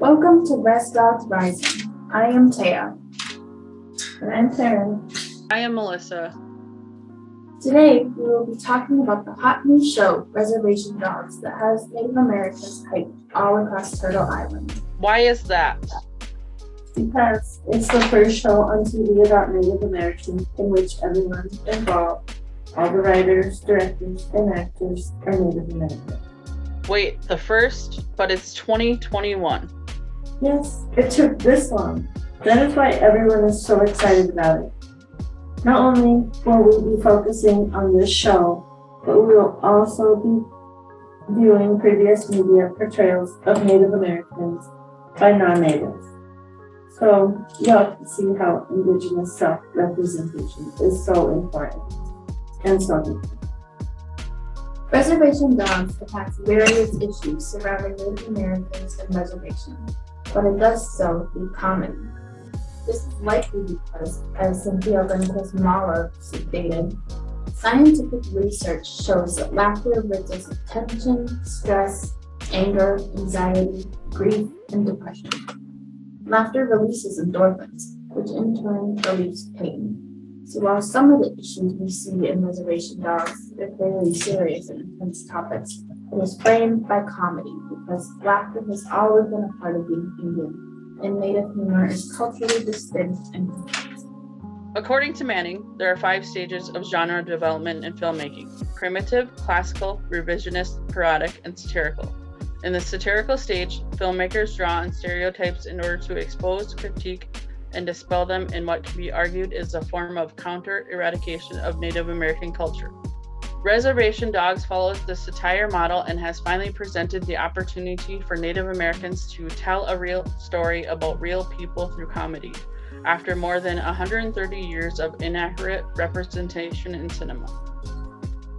Welcome to Rez Dogz Rizing. I am Taya. And I'm Taryn. I am Melissa. Today, we will be talking about the hot new show, Reservation Dogs, that has Native Americans hyped all across Turtle Island. Why is that? Because it's the first show on TV about Native Americans in which everyone involved, all the writers, directors, and actors, are Native American. Wait, the first? But it's 2021. Yes, it took this long. That is why everyone is so excited about it. Not only will we be focusing on this show, but we will also be viewing previous media portrayals of Native Americans by non-natives. So you'll can see how Indigenous self-representation is so important and so deep. Reservation Dogs attacks various issues surrounding Native Americans and reservations, but it does so through comedy. This is likely because, as Cynthia Ventus-Mala stated, scientific research shows that laughter reduces tension, stress, anger, anxiety, grief, and depression. Laughter releases endorphins, which in turn relieves pain. So while some of the issues we see in Reservation Dogs are fairly serious and intense topics, it is framed by comedy because laughter has always been a part of being Indian, and Native humor is culturally distinct and complex. According to Manning, there are 5 stages of genre development in filmmaking: primitive, classical, revisionist, parodic, and satirical. In the satirical stage, filmmakers draw on stereotypes in order to expose, critique, and dispel them in what can be argued is a form of counter-eradication of Native American culture. Reservation Dogs follows the satire model and has finally presented the opportunity for Native Americans to tell a real story about real people through comedy, after more than 130 years of inaccurate representation in cinema.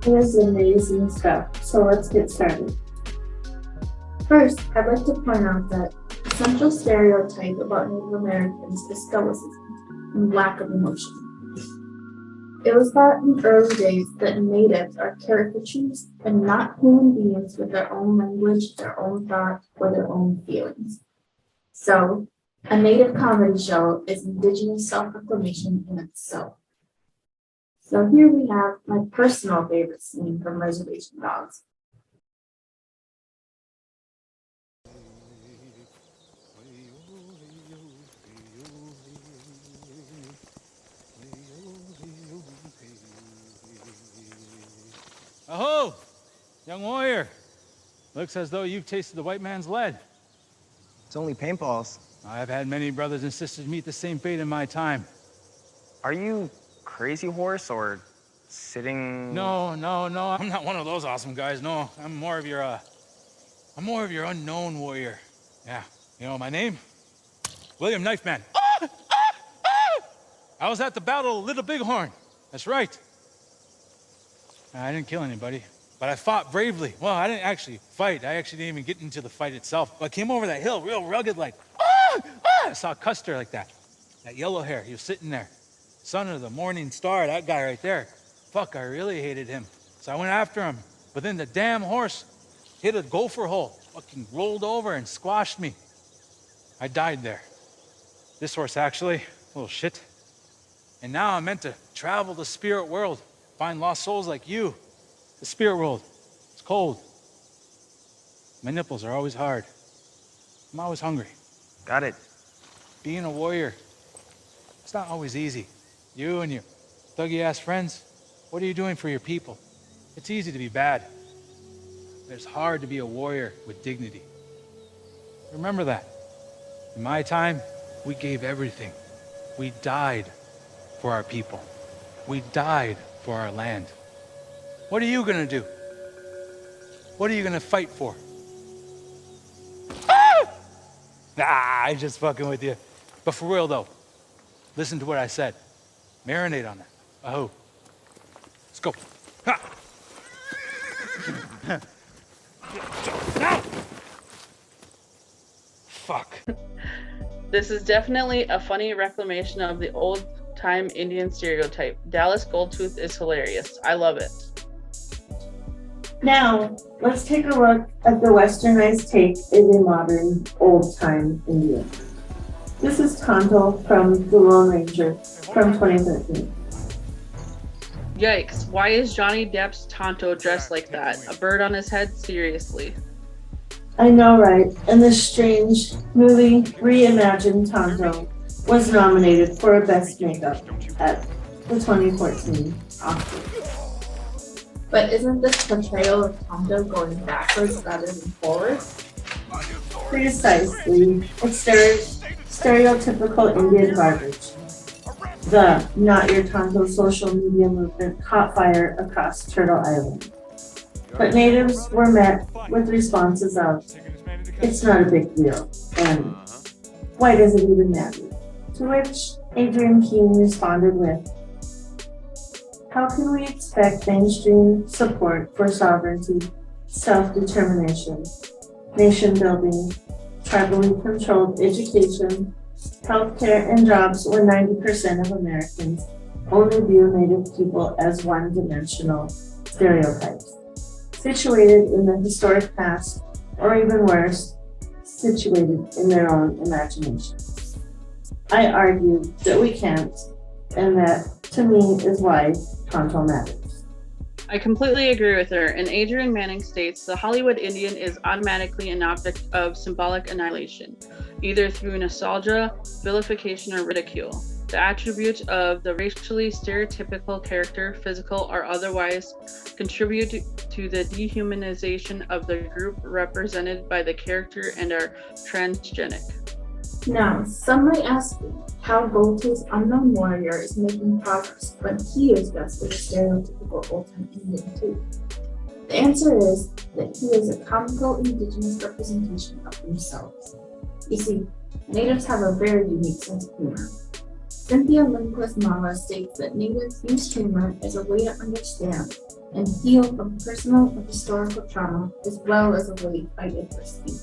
It is amazing stuff, so let's get started. First, I'd like to point out that the central stereotype about Native Americans is stoicism and lack of emotion. It was thought in early days that natives are caricatures and not human beings with their own language, their own thoughts, or their own feelings. So, a native comedy show is Indigenous self-reclamation in itself. So here we have my personal favorite scene from Reservation Dogs. Aho! Young warrior. Looks as though you've tasted the white man's lead. It's only paintballs. I've had many brothers and sisters meet the same fate in my time. Are you Crazy Horse or sitting? No. I'm not one of those awesome guys. No, I'm more of your unknown warrior. Yeah, you know my name? William Knifeman. I was at the Battle of Little Bighorn. That's right. I didn't kill anybody, but I fought bravely. Well, I didn't actually fight. I actually didn't even get into the fight itself. But I came over that hill real rugged like, I saw Custer like that. That yellow hair, he was sitting there. Son of the morning star, that guy right there. Fuck, I really hated him. So I went after him, but then the damn horse hit a gopher hole, fucking rolled over and squashed me. I died there. This horse actually, little shit. And now I'm meant to travel the spirit world. Find lost souls like you. The spirit world. It's cold. My nipples are always hard. I'm always hungry. Got it. Being a warrior, it's not always easy. You and your thuggy-ass friends, what are you doing for your people? It's easy to be bad. It's hard to be a warrior with dignity. Remember that. In my time, we gave everything. We died for our people. We died for our land. What are you gonna do? What are you gonna fight for? I'm just fucking with you. But for real though, listen to what I said. Marinate on it. Oh. Let's go. Ha! No! Fuck. This is definitely a funny reclamation of the old-time Indian stereotype. Dallas Goldtooth is hilarious. I love it. Now, let's take a look at the westernized take in a modern, old-time Indian. This is Tonto from The Lone Ranger from 2013. Yikes, why is Johnny Depp's Tonto dressed like that? A bird on his head? Seriously. I know, right? And this strange, newly reimagined Tonto was nominated for a Best Makeup at the 2014 Oscars. But isn't this portrayal of Tonto going backwards rather than forward? Precisely. It's stereotypical Indian garbage. The Not Your Tonto social media movement caught fire across Turtle Island. But natives were met with responses of, "It's not a big deal," and "Why does it even matter?" To which Adrian Keene responded with, "How can we expect mainstream support for sovereignty, self-determination, nation building, tribally controlled education, healthcare, and jobs when 90% of Americans only view Native people as one-dimensional stereotypes, situated in the historic past, or even worse, situated in their own imagination?" I argued that we can't, and that, to me, is why Tonto matters. I completely agree with her, and Adrian Manning states the Hollywood Indian is automatically an object of symbolic annihilation, either through nostalgia, vilification, or ridicule. The attributes of the racially stereotypical character, physical or otherwise, contribute to the dehumanization of the group represented by the character and are transgenic. Now, some might ask me how Goldtooth's unknown warrior is making progress when he is dressed as a stereotypical old-time Indian too. The answer is that he is a comical indigenous representation of themselves. You see, natives have a very unique sense of humor. Cynthia Lindquist Mala states that natives use humor as a way to understand and heal from personal and historical trauma, as well as a way to fight adversity.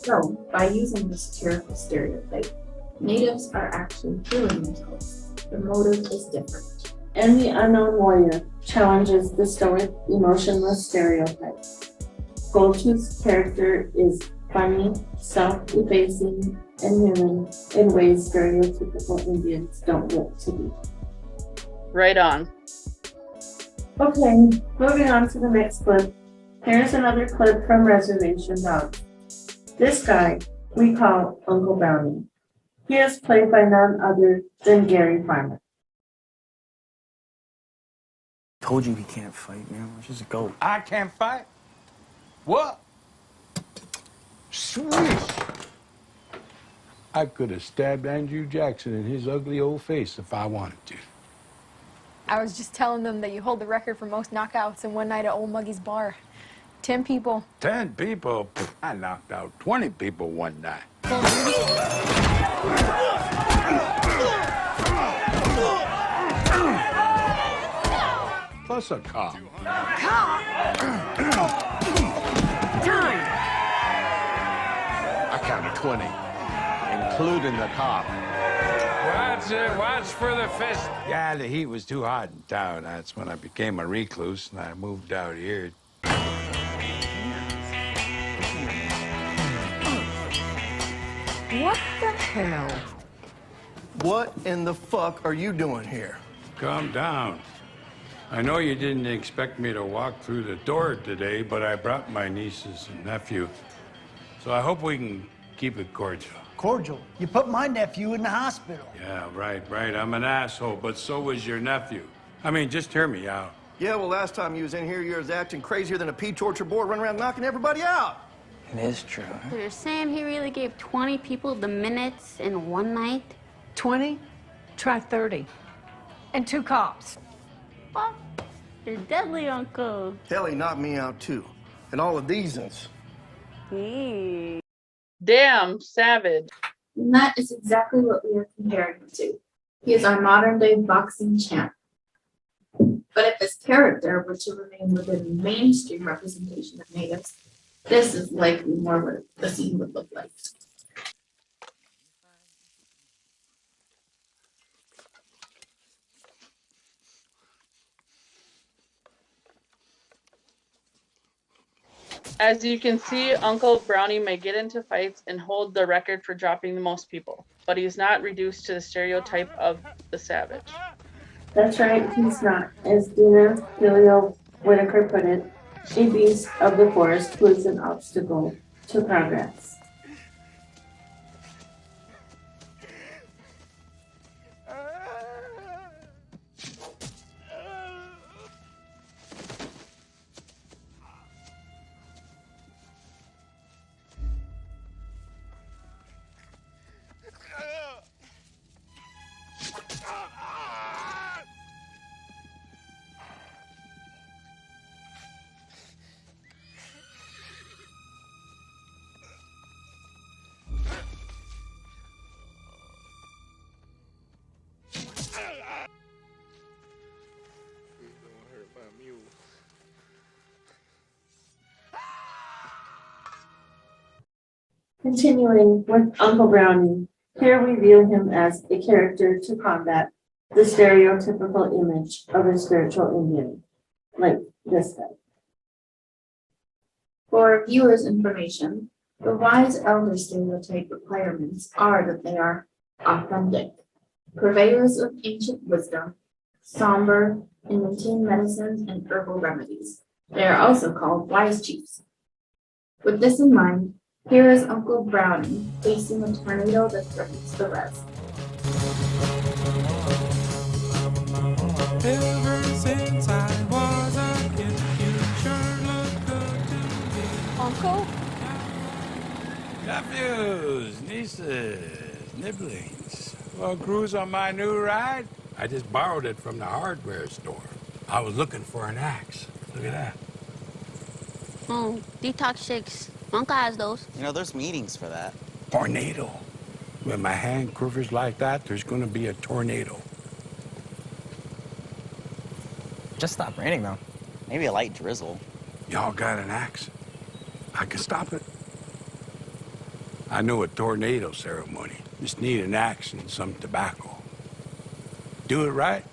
So, by using the satirical stereotype, natives are actually healing themselves. The motive is different. And the unknown warrior challenges the stoic, emotionless stereotype. Goldtooth's character is funny, self-effacing, and human in ways stereotypical Indians don't look to be. Right on. Okay, moving on to the next clip. Here's another clip from Reservation Dogs. This guy we call Uncle Brownie. He is played by none other than Gary Farmer. Told you he can't fight, man. Let's just go. I can't fight? What? Swish! I could have stabbed Andrew Jackson in his ugly old face if I wanted to. I was just telling them that you hold the record for most knockouts in one night at Old Muggy's bar. 10 people. 10 people? Pfft, I knocked out 20 people one night. Plus a cop. Time! I counted 20, including the cop. Watch for the fist. Yeah, the heat was too hot in town. That's when I became a recluse, and I moved out here. What the hell? What in the fuck are you doing here? Calm down. I know you didn't expect me to walk through the door today, but I brought my nieces and nephew. So I hope we can keep it cordial. Cordial? You put my nephew in the hospital. Yeah, right. I'm an asshole, but so was your nephew. I mean, just hear me out. Yeah, well, last time you was in here, you was acting crazier than a pea torture board running around knocking everybody out. It is true. So you're saying he really gave 20 people the minutes in one night? 20? Try 30. And 2 cops. Well, you're deadly, Uncle. Hell, he knocked me out, too. And all of these uns. Hey. Damn, savage. And that is exactly what we are comparing him to. He is our modern-day boxing champ. But if his character were to remain within the mainstream representation of natives, this is likely more what the scene would look like. As you can see, Uncle Brownie may get into fights and hold the record for dropping the most people, but he's not reduced to the stereotype of the savage. That's right, he's not. As Dina Gilio Whitaker put it, a beast of the forest who is an obstacle to progress. Continuing with Uncle Brownie, here we view him as a character to combat the stereotypical image of a spiritual Indian, like this guy. For viewers' information, the wise elder stereotype requirements are that they are authentic, purveyors of ancient wisdom, somber, and maintain medicines and herbal remedies. They are also called wise chiefs. With this in mind, here is Uncle Brownie facing a tornado that threatens the Rez. Ever since I was a kid, you sure look good to me. Uncle? Nephews, nieces, nibblings. Well, cruise on my new ride? I just borrowed it from the hardware store. I was looking for an axe. Look at that. Oh, detox shakes. Uncle has those. You know, there's meetings for that. Tornado. When my hand quivers like that, there's gonna be a tornado. Just stop raining, though. Maybe a light drizzle. Y'all got an axe? I can stop it. I know a tornado ceremony. Just need an axe and some tobacco. Do it right,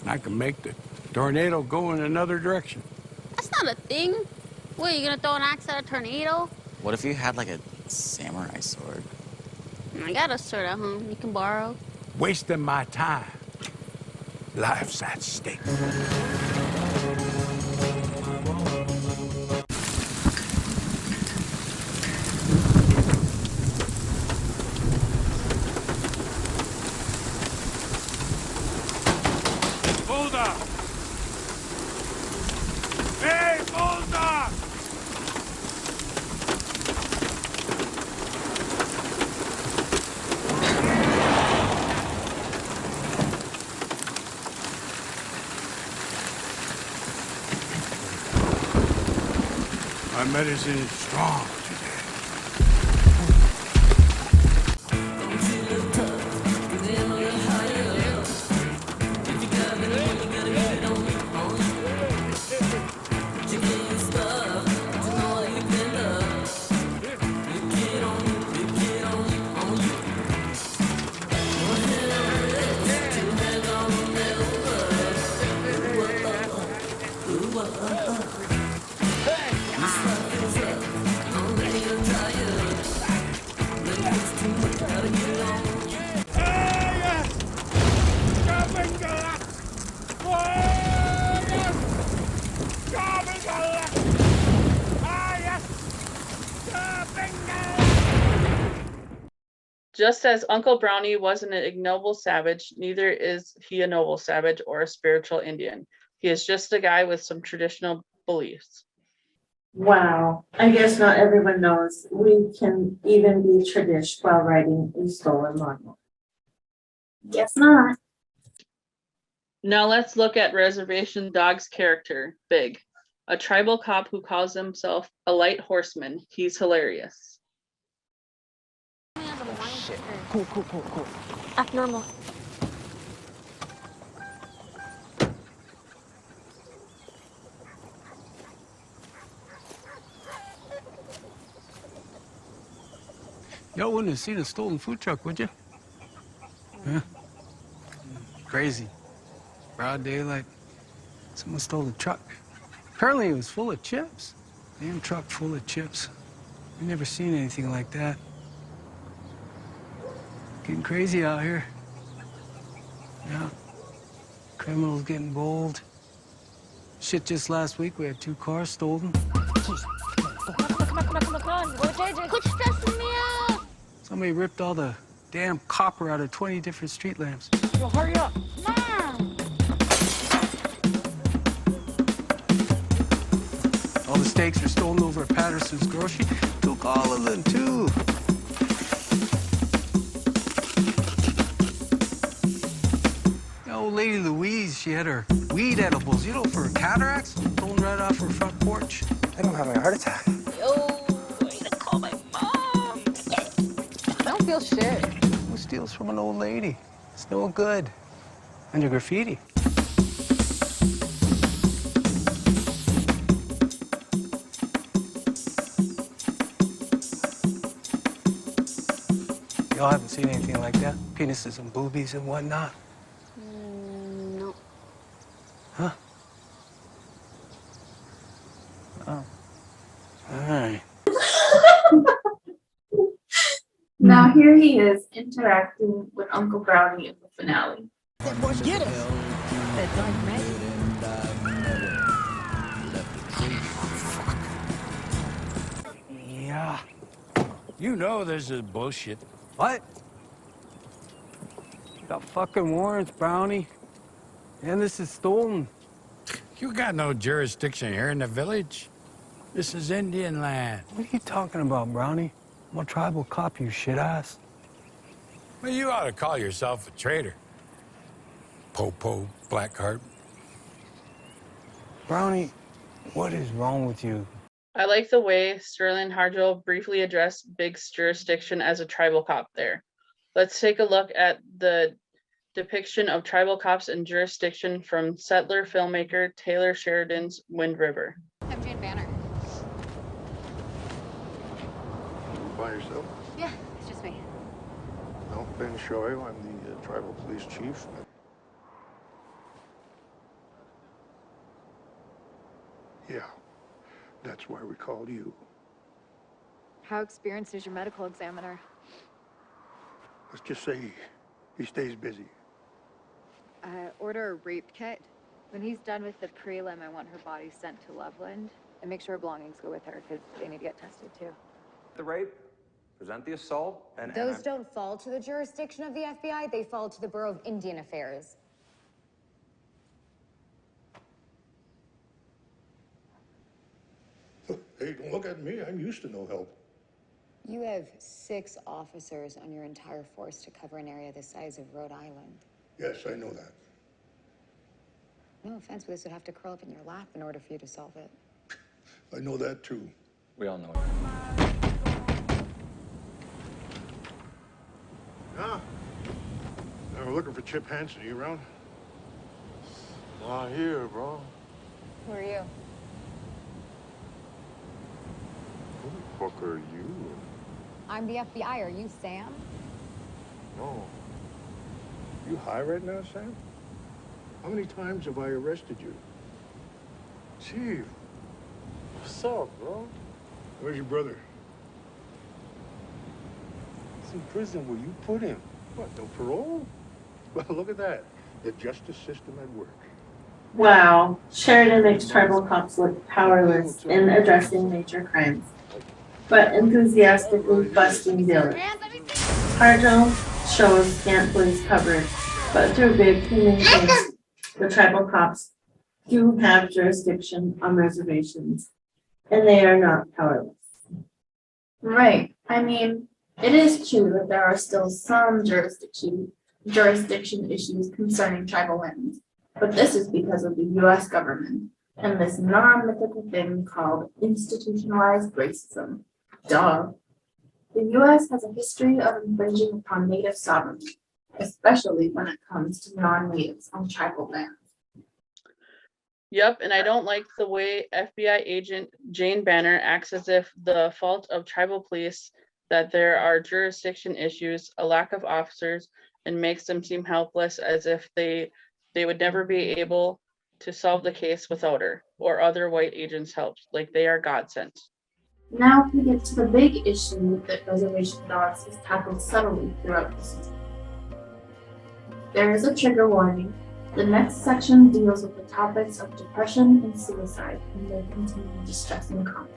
and I can make the tornado go in another direction. That's not a thing. What, you gonna throw an axe at a tornado? What if you had, like, a samurai sword? I got a sword at home you can borrow. Wasting my time. Life's at stake. Bulldog! Hey, Bulldog! My medicine is strong today. Just as Uncle Brownie wasn't an ignoble savage, neither is he a noble savage or a spiritual Indian. He is just a guy with some traditional beliefs. Wow, I guess not everyone knows we can even be tradish while riding a stolen lawnmower. Guess not. Now let's look at Reservation Dog's character, Big, a tribal cop who calls himself a light horseman. He's hilarious. Shit. Cool. Act normal. Y'all wouldn't have seen a stolen food truck, would you? Yeah. Crazy. Broad daylight. Someone stole the truck. Apparently it was full of chips. Damn truck full of chips. I've never seen anything like that. Getting crazy out here. Yeah. Criminals getting bold. Shit, just last week we had 2 cars stolen. Quit stressing me out. Somebody ripped all the damn copper out of 20 different street lamps. Yo, hurry up. Mom. All the steaks were stolen over at Patterson's grocery. Took all of them, too. The old lady Louise, she had her weed edibles, you know, for her cataracts, stolen right off her front porch. I don't have a heart attack. Yo, I need to call my mom. I don't feel shit. Who steals from an old lady? It's no good. And your graffiti. Y'all haven't seen anything like that? Penises and boobies and whatnot? No. Huh? Oh. All right. Now here he is interacting with Uncle Brownie in the finale. That boys get us. Yeah. You know this is bullshit. What? You got fucking warrants, Brownie. And this is stolen. You got no jurisdiction here in the village. This is Indian land. What are you talking about, Brownie? I'm a tribal cop, you shit ass. Well, you ought to call yourself a traitor. Popo, Blackheart. Brownie, what is wrong with you? I like the way Sterling Harjo briefly addressed Big's jurisdiction as a tribal cop there. Let's take a look at the depiction of tribal cops and jurisdiction from settler filmmaker Taylor Sheridan's Wind River. I'm Jane Banner. By yourself? Yeah, it's just me. No, Ben Shoyo. I'm the tribal police chief. Yeah, that's why we called you. How experienced is your medical examiner? Let's just say he stays busy. Order a rape kit. When he's done with the prelim, I want her body sent to Loveland. And make sure her belongings go with her, because they need to get tested too. The rape, present the assault, and... Those don't fall to the jurisdiction of the FBI, they fall to the Bureau of Indian Affairs. Hey, don't look at me. I'm used to no help. You have 6 officers on your entire force to cover an area the size of Rhode Island. Yes, I know that. No offense, but this would have to curl up in your lap in order for you to solve it. I know that, too. We all know it. Yeah. We're looking for Chip Hansen. Are you around? Not here, bro. Who are you? Who the fuck are you? I'm the FBI. Are you Sam? No. You high right now, Sam? How many times have I arrested you? Chief. What's up, bro? Where's your brother? He's in prison where you put him. What, no parole? Well, look at that. The justice system at work. Wow, Sheridan makes tribal cops look powerless in addressing major crimes, but enthusiastically busting dealers. Harjo shows scant police coverage, but through Big, he maintains the tribal cops do have jurisdiction on reservations, and they are not powerless. Right. I mean, it is true that there are still some jurisdiction issues concerning tribal lands, but this is because of the U.S. government and this non-mythical thing called institutionalized racism. Duh. The U.S. has a history of infringing upon native sovereignty, especially when it comes to non-natives on tribal lands. Yep, and I don't like the way FBI agent Jane Banner acts as if the fault of tribal police that there are jurisdiction issues, a lack of officers, and makes them seem helpless as if they would never be able to solve the case without her or other white agents' help, like they are God sent. Now we get to the big issue that Reservation Dogs has tackled subtly throughout the season. There is a trigger warning. The next section deals with the topics of depression and suicide, and they contain distressing content.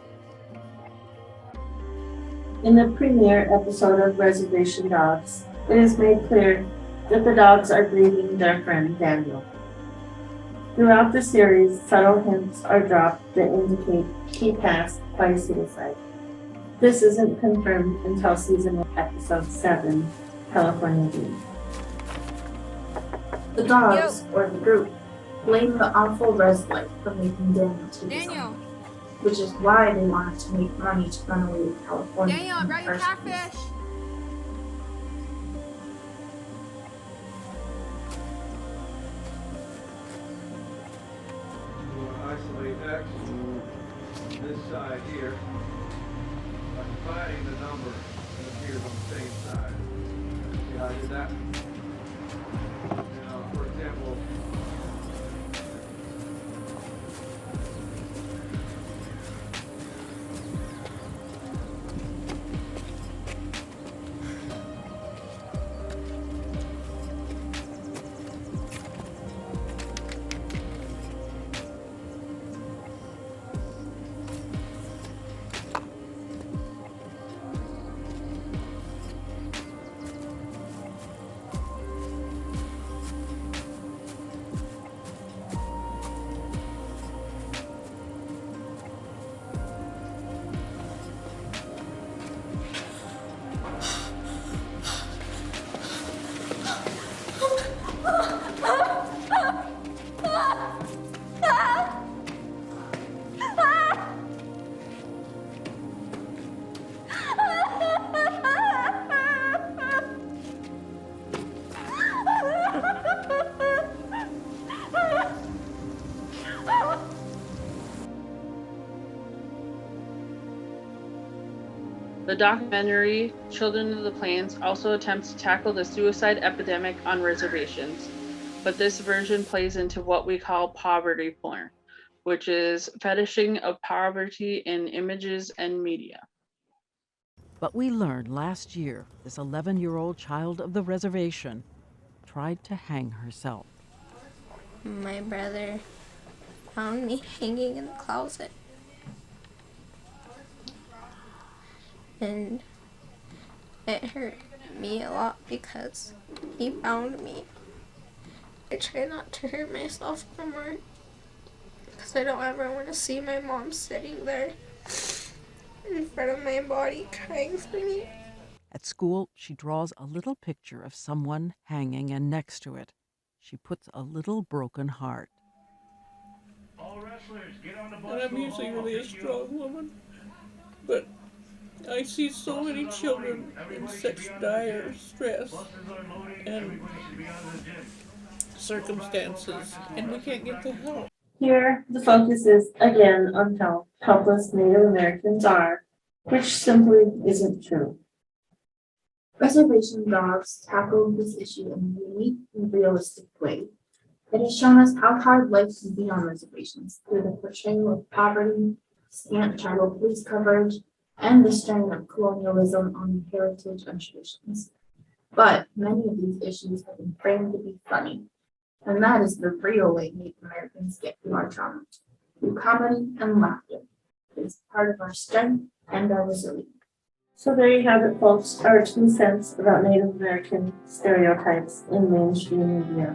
In the premiere episode of Reservation Dogs, it is made clear that the dogs are grieving their friend Daniel. Throughout the series, subtle hints are dropped that indicate he passed by suicide. This isn't confirmed until season 1, episode 7, California Dream. The dogs, or the group, blame the awful Rez life for making Daniel to resign, which is why they wanted to make money to run away to California in the first place. Isolate X on this side here by dividing the number that appears on the same side. See how I did that? Now, for example, The documentary Children of the Plains also attempts to tackle the suicide epidemic on reservations, but this version plays into what we call poverty porn, which is fetishing of poverty in images and media. But we learned last year this 11-year-old child of the reservation tried to hang herself. My brother found me hanging in the closet. And it hurt me a lot because he found me. I try not to hurt myself anymore because I don't ever want to see my mom sitting there in front of my body crying for me. At school, she draws a little picture of someone hanging, and next to it, she puts a little broken heart. And I'm usually really a strong woman, but I see so many children in such dire stress and circumstances, and we can't get the help. Here, the focus is again on how helpless Native Americans are, which simply isn't true. Reservation Dogs tackled this issue in a unique and realistic way. It has shown us how hard life can be on reservations through the portrayal of poverty, scant tribal police coverage, and the strain of colonialism on heritage and traditions. But many of these issues have been framed to be funny, and that is the real way Native Americans get through our trauma, through comedy and laughter. It's part of our strength and our resilience. So there you have it, folks, our 2 cents about Native American stereotypes in mainstream media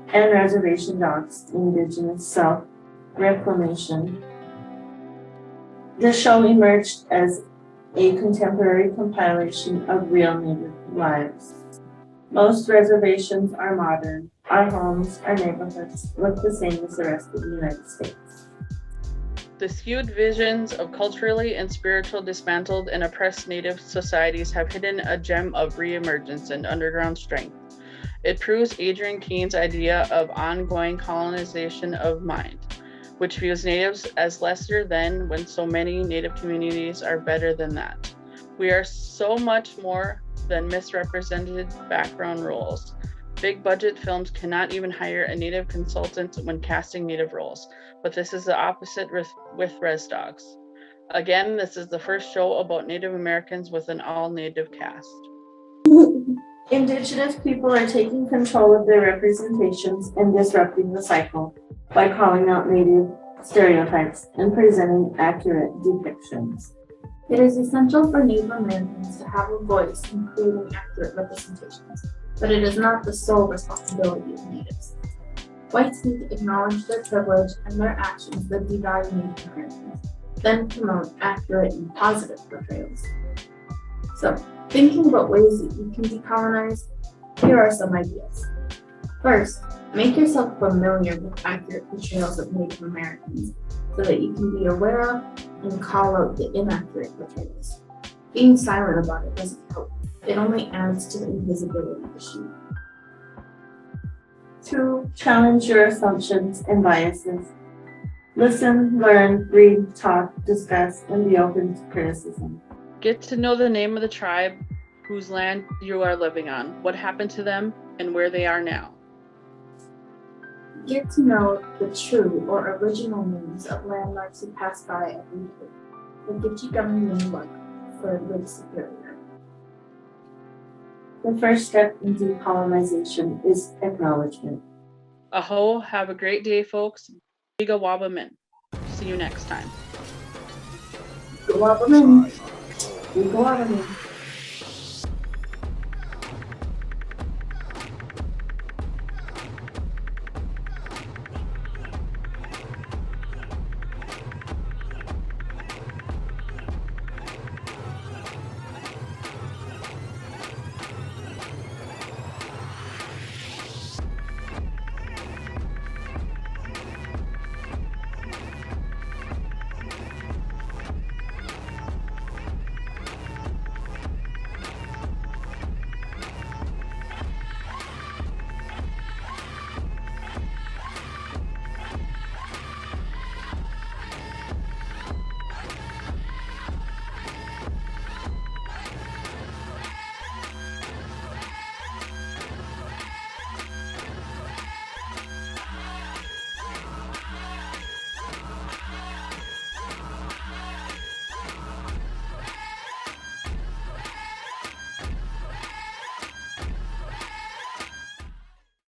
and Reservation Dogs, Indigenous self-reclamation. The show emerged as a contemporary compilation of real Native lives. Most reservations are modern. Our homes, our neighborhoods look the same as the rest of the United States. The skewed visions of culturally and spiritually dismantled and oppressed Native societies have hidden a gem of reemergence and underground strength. It proves Adrian Keene's idea of ongoing colonization of mind, which views Natives as lesser than when so many Native communities are better than that. We are so much more than misrepresented background roles. Big budget films cannot even hire a Native consultant when casting Native roles, but this is the opposite with Rez Dogz. Again, this is the first show about Native Americans with an all-Native cast. Indigenous people are taking control of their representations and disrupting the cycle by calling out Native stereotypes and presenting accurate depictions. It is essential for Native Americans to have a voice in creating accurate representations, but it is not the sole responsibility of Natives. Whites need to acknowledge their privilege and their actions that devalue Native Americans, then promote accurate and positive portrayals. So, thinking about ways that you can decolonize, here are some ideas. First, make yourself familiar with accurate portrayals of Native Americans so that you can be aware of and call out the inaccurate portrayals. Being silent about it doesn't help. It only adds to the invisibility issue. 2. Challenge your assumptions and biases. Listen, learn, read, talk, discuss, and be open to criticism. Get to know the name of the tribe whose land you are living on, what happened to them, and where they are now. Get to know the true or original names of landmarks you pass by every day. The Gitchigami look for Lake Superior. The first step in decolonization is acknowledgement. Aho, have a great day, folks. Biga Wabamin. See you next time. Go Wabamin. Go Wabamin.